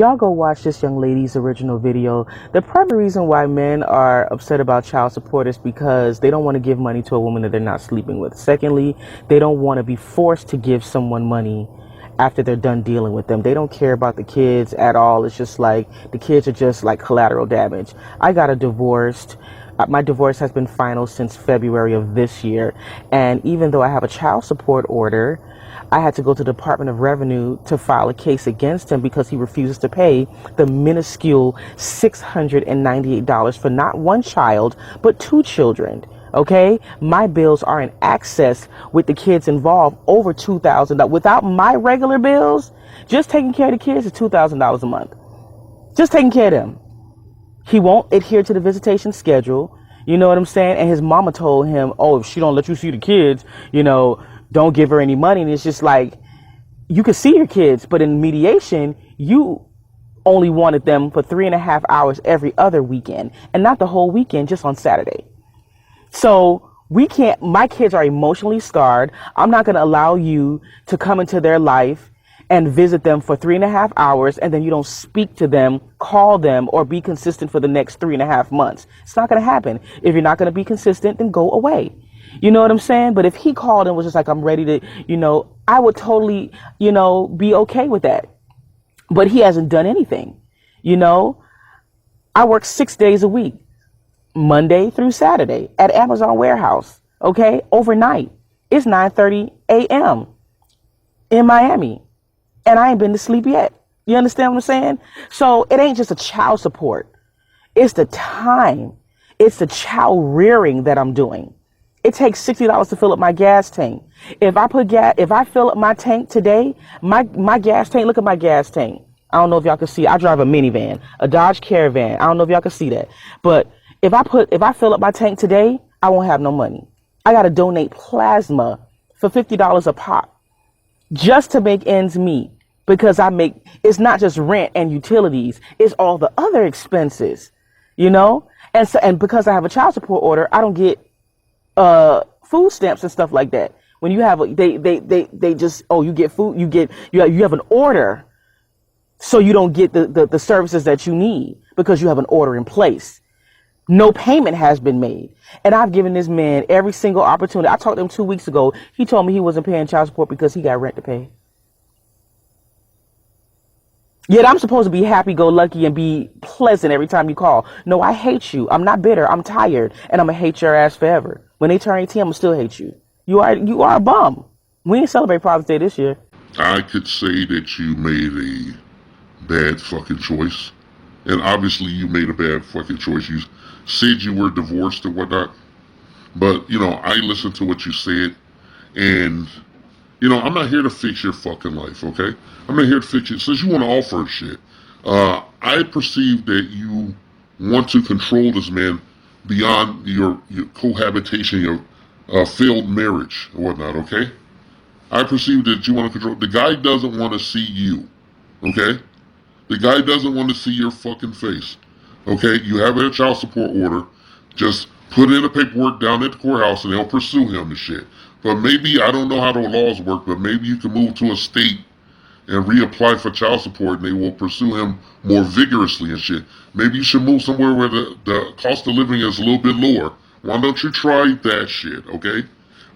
y'all go watch this young lady's original video. The primary reason why men are upset about child support is because they don't want to give money to a woman that they're not sleeping with. Secondly, they don't want to be forced to give someone money after they're done dealing with them. They don't care about the kids at all. It's just like the kids are just like collateral damage. I got a divorced. My divorce has been final since February of this year. And even though I have a child support order, I had to go to the Department of Revenue to file a case against him because he refuses to pay the minuscule $698 for not one child, but 2 children. Okay, my bills are in excess with the kids involved over $2,000. Without my regular bills, just taking care of the kids is $2,000 a month. Just taking care of them. He won't adhere to the visitation schedule. You know what I'm saying? And his mama told him, oh, if she don't let you see the kids, don't give her any money. And it's just like, you can see your kids, but in mediation, you only wanted them for 3.5 hours every other weekend, and not the whole weekend, just on Saturday. So my kids are emotionally scarred. I'm not going to allow you to come into their life and visit them for 3.5 hours, and then you don't speak to them, call them, or be consistent for the next 3.5 months. It's not going to happen. If you're not going to be consistent, then go away. You know what I'm saying? But if he called and was just like, I'm ready to, I would totally, be okay with that. But he hasn't done anything. I work 6 days a week, Monday through Saturday at Amazon warehouse. Okay. Overnight. It's 9:30 a.m. in Miami. And I ain't been to sleep yet. You understand what I'm saying? So it ain't just a child support. It's the time. It's the child rearing that I'm doing. It takes $60 to fill up my gas tank. If I fill up my tank today, my gas tank, look at my gas tank. I don't know if y'all can see. I drive a minivan, a Dodge Caravan. I don't know if y'all can see that. But if I fill up my tank today, I won't have no money. I got to donate plasma for $50 a pop just to make ends meet, because it's not just rent and utilities. It's all the other expenses, and because I have a child support order, I don't get food stamps and stuff like that. When you have they just, you get food, you have an order, so you don't get the services that you need because you have an order in place. No payment has been made. And I've given this man every single opportunity. I talked to him 2 weeks ago. He told me he wasn't paying child support because he got rent to pay. Yet I'm supposed to be happy-go-lucky and be pleasant every time you call. No, I hate you. I'm not bitter. I'm tired. And I'm going to hate your ass forever. When they turn 18, I'm going to still hate you. You are a bum. We didn't celebrate Father's Day this year. I could say that you made a bad fucking choice. And obviously you made a bad fucking choice. You said you were divorced or whatnot. But, I listened to what you said. And, I'm not here to fix your fucking life, okay? I'm not here to fix it. Since you want to offer shit, I perceive that you want to control this man beyond your cohabitation, your failed marriage or whatnot, okay? I perceive that you want to control. The guy doesn't want to see you, okay? The guy doesn't want to see your fucking face, okay? You have a child support order. Just put in the paperwork down at the courthouse and they'll pursue him and shit. But maybe, I don't know how the laws work, but maybe you can move to a state and reapply for child support and they will pursue him more vigorously and shit. Maybe you should move somewhere where the cost of living is a little bit lower. Why don't you try that shit, okay?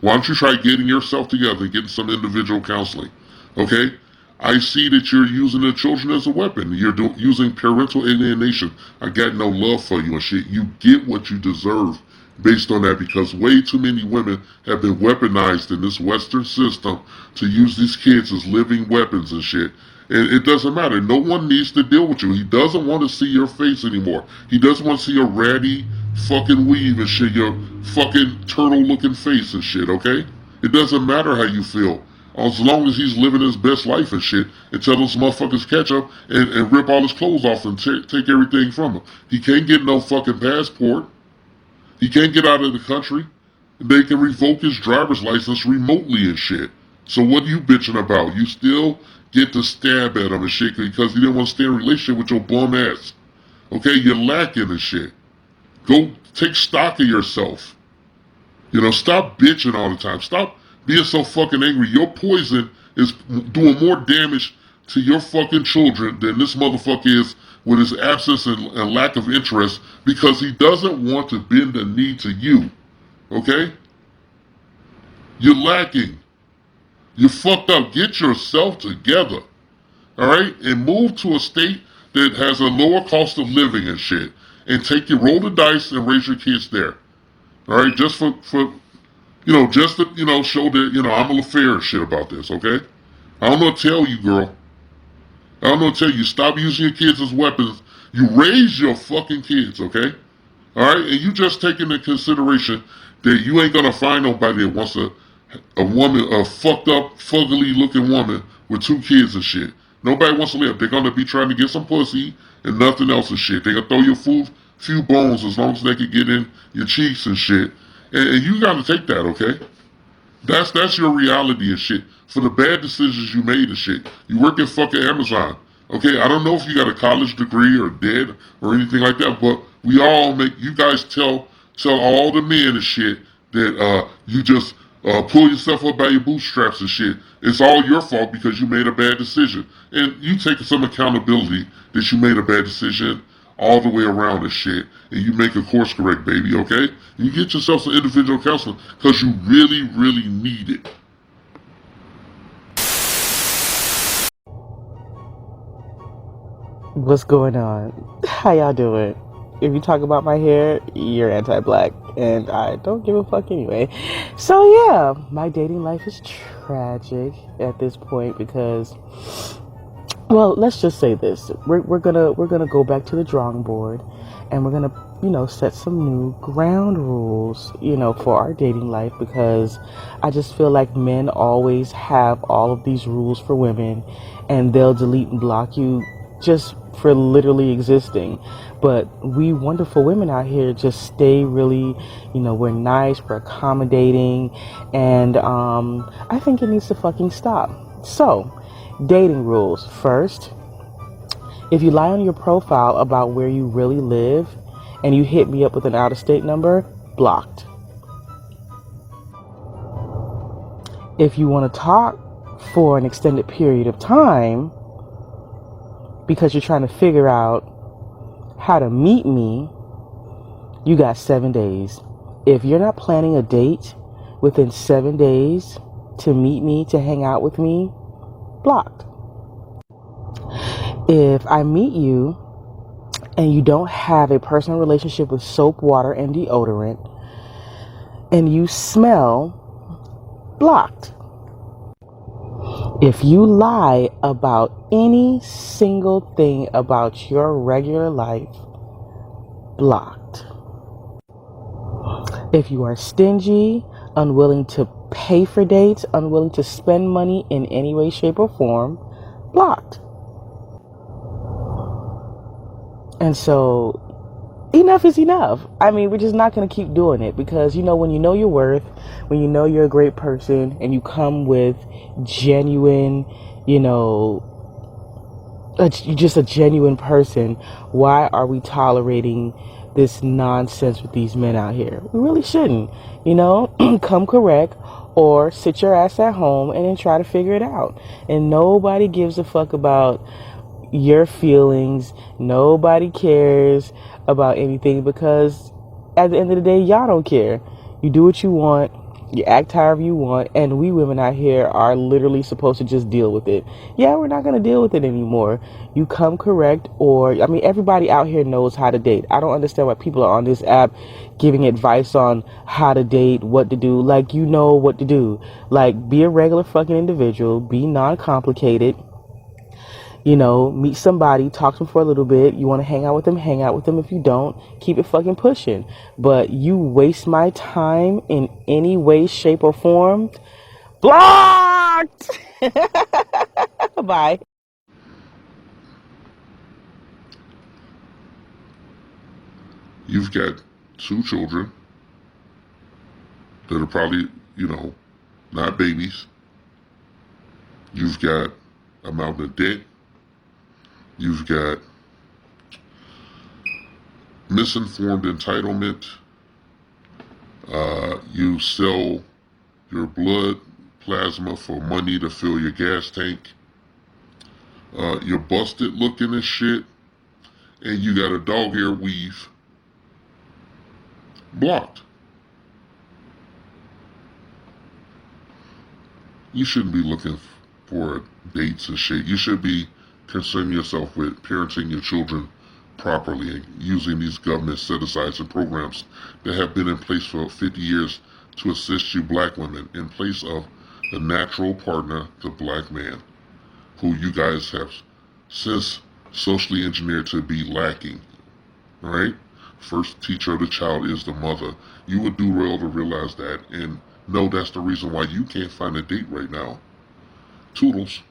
Why don't you try getting yourself together and getting some individual counseling, okay? I see that you're using the children as a weapon. You're using parental alienation. I got no love for you and shit. You get what you deserve based on that, because way too many women have been weaponized in this Western system to use these kids as living weapons and shit. And it doesn't matter. No one needs to deal with you. He doesn't want to see your face anymore. He doesn't want to see your ratty fucking weave and shit, your fucking turtle looking face and shit, okay? It doesn't matter how you feel. As long as he's living his best life and shit, until those motherfuckers catch up and rip all his clothes off and take everything from him. He can't get no fucking passport. He can't get out of the country. They can revoke his driver's license remotely and shit. So what are you bitching about? You still get to stab at him and shit because you didn't want to stay in a relationship with your bum ass. Okay, you're lacking and shit. Go take stock of yourself. Stop bitching all the time. Stop being so fucking angry. Your poison is doing more damage to your fucking children than this motherfucker is with his absence and lack of interest because he doesn't want to bend the knee to you. Okay? You're lacking. You fucked up. Get yourself together. Alright? And move to a state that has a lower cost of living and shit. And take your roll the dice and raise your kids there. Alright? Just for just to, show that, I'm a little fair and shit about this, okay? I don't know what to tell you, girl. I don't know what to tell you. Stop using your kids as weapons. You raise your fucking kids, okay? Alright? And you just take into consideration that you ain't gonna find nobody that wants a woman, a fucked up, fuggly looking woman with 2 kids and shit. Nobody wants to live. They're gonna be trying to get some pussy and nothing else and shit. They gonna throw you a few bones as long as they can get in your cheeks and shit. And you gotta take that, okay? That's your reality and shit. For the bad decisions you made and shit. You work at fucking Amazon. Okay, I don't know if you got a college degree or dead or anything like that, but we all you guys tell all the men and shit that you just pull yourself up by your bootstraps and shit. It's all your fault because you made a bad decision. And you take some accountability that you made a bad decision all the way around and shit. And you make a course correct, baby, okay? And you get yourself some individual counseling because you really, really need it. What's going on? How y'all doing? If you talk about my hair, you're anti-black, and I don't give a fuck anyway. So yeah, my dating life is tragic at this point because, well, let's just say this: we're gonna go back to the drawing board, and we're gonna set some new ground rules for our dating life because I just feel like men always have all of these rules for women, and they'll delete and block you just for literally existing. But we wonderful women out here just stay really, we're nice, we're accommodating, and I think it needs to fucking stop. So, dating rules. First, if you lie on your profile about where you really live and you hit me up with an out-of-state number, blocked. If you want to talk for an extended period of time because you're trying to figure out how to meet me, you got 7 days. If you're not planning a date within 7 days to meet me, to hang out with me, blocked. If I meet you and you don't have a personal relationship with soap, water, and deodorant, and you smell, blocked. If you lie about any single thing about your regular life, blocked. If you are stingy, unwilling to pay for dates, unwilling to spend money in any way, shape, or form, blocked. And so, enough is enough. I mean, we're just not going to keep doing it because, when you know your worth, when you know you're a great person and you come with genuine, you're just a genuine person, why are we tolerating this nonsense with these men out here? We really shouldn't, come correct or sit your ass at home and then try to figure it out. And nobody gives a fuck about your feelings. Nobody cares about anything because at the end of the day, y'all don't care. You do what you want, you act however you want, and we women out here are literally supposed to just deal with it. Yeah, we're not going to deal with it anymore. You come correct, or everybody out here knows how to date. I don't understand why people are on this app giving advice on how to date, what to do. Like, you know what to do. Like, be a regular fucking individual, be non-complicated. Meet somebody, talk to them for a little bit. You want to hang out with them, hang out with them. If you don't, keep it fucking pushing. But you waste my time in any way, shape, or form, blocked! Bye. You've got 2 children that are probably, not babies. You've got a mountain of debt. You've got misinformed entitlement. You sell your blood plasma for money to fill your gas tank. You're busted looking and shit, and you got a dog hair weave, blocked. You shouldn't be looking for dates and shit. You should be concerning yourself with parenting your children properly and using these government set-asides and programs that have been in place for 50 years to assist you black women in place of the natural partner, the black man, who you guys have since socially engineered to be lacking, right? First teacher of the child is the mother. You would do well to realize that and know that's the reason why you can't find a date right now. Toodles.